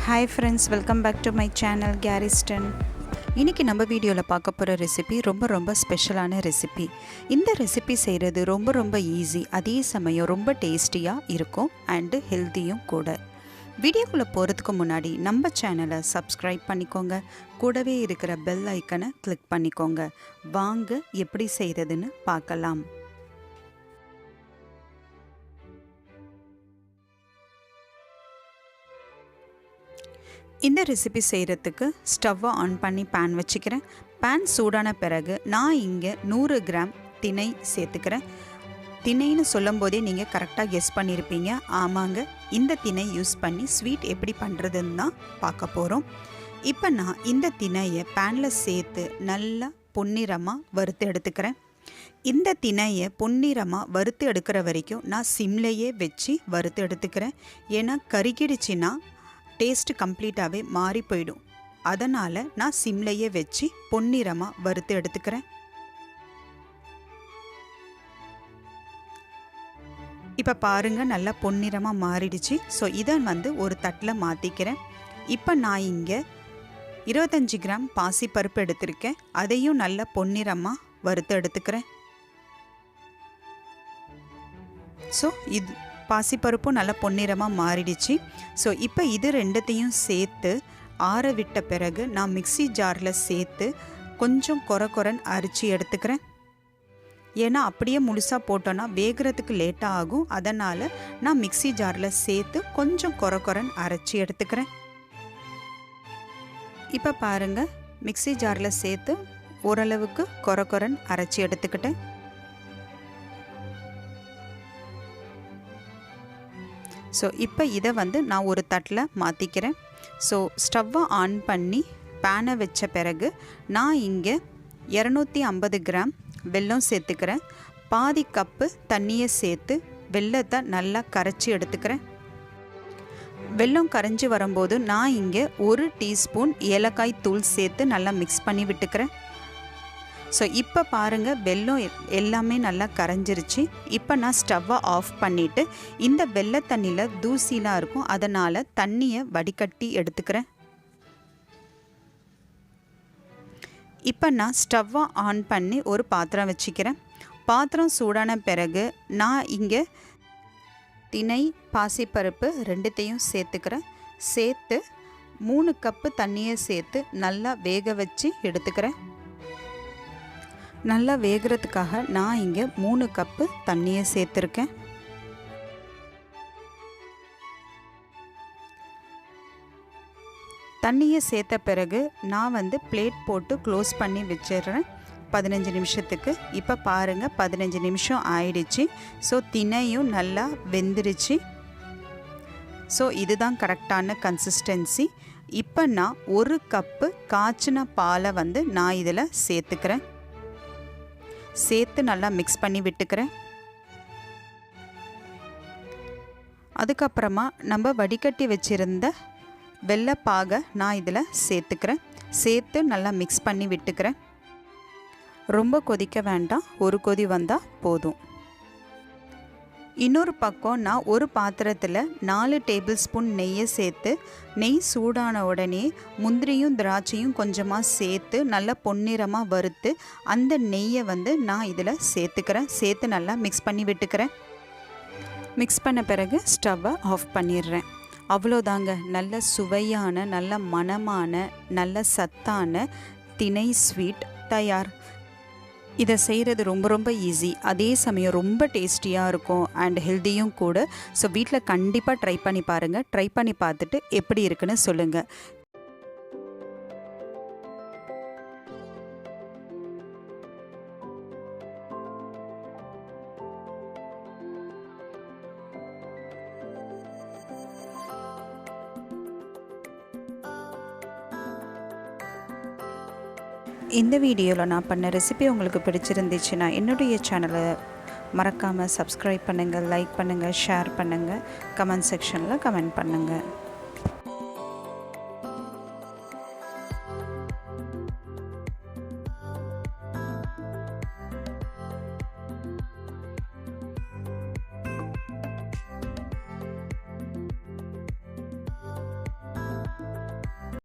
Hi friends, welcome back to my channel Gariston. இன்னைக்கு நம்ம வீடியோவில் பார்க்க போகிற ரெசிபி ரொம்ப ஸ்பெஷலான ரெசிபி. இந்த ரெசிபி செய்கிறது ரொம்ப ஈஸி, அதே சமயம் ரொம்ப டேஸ்டியாக இருக்கும் அண்டு ஹெல்த்தியும் கூட. வீடியோக்குள்ளே போகிறதுக்கு முன்னாடி நம்ம சேனலை சப்ஸ்கிரைப் பண்ணிக்கோங்க, கூடவே இருக்கிற பெல் ஐக்கனை கிளிக் பண்ணிக்கோங்க. வாங்க எப்படி செய்கிறதுன்னு பார்க்கலாம். இந்த ரெசிபி செய்கிறதுக்கு ஸ்டவ்வை ஆன் பண்ணி பேன் வச்சுக்கிறேன். பேன் சூடான பிறகு நான் இங்கே 100 கிராம் திணை சேர்த்துக்கிறேன். திணைன்னு சொல்லும் போதே நீங்கள் கரெக்டாக கெஸ் பண்ணியிருப்பீங்க. ஆமாங்க, இந்த திணை யூஸ் பண்ணி ஸ்வீட் எப்படி பண்ணுறதுன்னு தான் பார்க்க போகிறோம். இப்போ நான் இந்த திணையை பேனில் சேர்த்து நல்லா பொன்னிறமாக வறுத்து எடுத்துக்கிறேன். இந்த திணையை பொன்னிறமாக வறுத்து எடுக்கிற வரைக்கும் நான் சிம்லையே வச்சு வறுத்து எடுத்துக்கிறேன். ஏன்னா கருகிடுச்சின்னா டேஸ்ட்டு கம்ப்ளீட்டாகவே மாறி போயிடும். அதனால் நான் சிம்லையே வச்சு பொன்னிறமாக வறுத்து எடுத்துக்கிறேன். இப்போ பாருங்கள், நல்லா பொன்னிறமாக மாறிடுச்சு. ஸோ இதை ஒரு தட்டில் மாற்றிக்கிறேன். இப்போ நான் இங்கே 25 கிராம் பாசிப்பருப்பு எடுத்திருக்கேன். அதையும் நல்லா பொன்னிறமாக வறுத்து எடுத்துக்கிறேன். ஸோ இது பாசிப்பருப்பும் நல்லா பொன்னிறமாக மாறிடுச்சு. ஸோ இப்போ இது ரெண்டுத்தையும் சேர்த்து ஆற விட்ட பிறகு நான் மிக்ஸி ஜாரில் சேர்த்து கொஞ்சம் கொரன்னு அரைச்சி எடுத்துக்கிறேன். ஏன்னா அப்படியே முழுசாக போட்டோன்னா வேகிறதுக்கு லேட்டாக ஆகும். அதனால் நான் மிக்ஸி ஜாரில் சேர்த்து கொஞ்சம் கொரன்னு அரைச்சி எடுத்துக்கிறேன். இப்போ பாருங்கள், மிக்ஸி ஜாரில் சேர்த்து ஓரளவுக்கு கொரன்னு அரைச்சி எடுத்துக்கிட்டேன். ஸோ இப்போ இதை நான் ஒரு தட்டில் மாற்றிக்கிறேன். ஸோ ஸ்டவ்வை ஆன் பண்ணி பேனை வச்ச பிறகு நான் இங்கே 250 கிராம் வெல்லம் சேர்த்துக்கிறேன். பாதி கப்பு தண்ணியை சேர்த்து வெல்லத்தை நல்லா கரைச்சி எடுத்துக்கிறேன். வெல்லம் கரைஞ்சி வரும்போது நான் இங்கே 1 டீஸ்பூன் ஏலக்காய் தூள் சேர்த்து நல்லா மிக்ஸ் பண்ணி விட்டுக்கிறேன். ஸோ இப்போ பாருங்கள், வெல்லம் எல்லாமே நல்லா கரைஞ்சிருச்சு. இப்போ நான் ஸ்டவ்வை ஆஃப் பண்ணிவிட்டு இந்த வெள்ளை தண்ணியில் தூசிலாம் இருக்கும், அதனால் தண்ணியை வடிகட்டி எடுத்துக்கிறேன். இப்போ நான் ஸ்டவ்வை ஆன் பண்ணி ஒரு பாத்திரம் வச்சுக்கிறேன். பாத்திரம் சூடான பிறகு நான் இங்கே திணை பாசிப்பருப்பு ரெண்டுத்தையும் சேர்த்துக்கிறேன். சேர்த்து 3 கப்பு தண்ணியை சேர்த்து நல்லா வேக வச்சு எடுத்துக்கிறேன். நல்லா வேகிறதுக்காக நான் இங்கே 3 கப்பு தண்ணியை சேர்த்துருக்கேன். தண்ணியை சேர்த்த பிறகு நான் பிளேட் போட்டு க்ளோஸ் பண்ணி வச்சிடுறேன் 15 நிமிஷத்துக்கு. இப்போ பாருங்கள், 15 நிமிஷம் ஆயிடுச்சு. ஸோ திணையும் நல்லா வெந்துருச்சு. ஸோ இதுதான் கரெக்டான கன்சிஸ்டன்சி. இப்போ நான் 1 கப்பு காய்ச்சின பாலை நான் இதில் சேர்த்துக்கிறேன். சேர்த்து நல்லா மிக்ஸ் பண்ணி விட்டுக்கிறேன். அதுக்கப்புறமா நம்ம வடிகட்டி வச்சுருந்த வெள்ளைப்பாகை நான் இதில் சேர்த்துக்கிறேன். சேர்த்து நல்லா மிக்ஸ் பண்ணி விட்டுக்கிறேன். ரொம்ப கொதிக்க வேண்டாம், ஒரு கொதி வந்தால் போதும். இன்னொரு பக்கம் நான் ஒரு பாத்திரத்தில் 4 டேபிள் ஸ்பூன் நெய்யை சேர்த்து, நெய் சூடான உடனே முந்திரியும் திராட்சையும் கொஞ்சமாக சேர்த்து நல்லா பொன்னிறமாக வறுத்து அந்த நெய்யை நான் இதில் சேர்த்துக்கிறேன். சேர்த்து நல்லா மிக்ஸ் பண்ணி விட்டுக்கிறேன். மிக்ஸ் பண்ண பிறகு ஸ்டவ்வை ஆஃப் பண்ணிடுறேன். அவ்வளோதாங்க, நல்ல சுவையான, நல்ல மணமான, நல்ல சத்தான திணை ஸ்வீட் தயார். இதை செய்கிறது ரொம்ப ஈஸி, அதே சமயம் ரொம்ப டேஸ்டியாக இருக்கும் அண்ட் ஹெல்த்தியும் கூட. ஸோ வீட்டில் கண்டிப்பாக ட்ரை பண்ணி பாருங்கள். ட்ரை பண்ணி பார்த்துட்டு எப்படி இருக்குன்னு சொல்லுங்கள். இந்த வீடியோவில் நான் பண்ண ரெசிபி உங்களுக்கு பிடிச்சிருந்துச்சுன்னா என்னுடைய சேனலை மறக்காமல் சப்ஸ்கிரைப் பண்ணுங்கள், லைக் பண்ணுங்கள், ஷேர் பண்ணுங்கள், கமெண்ட் செக்ஷனில் கமெண்ட் பண்ணுங்கள்.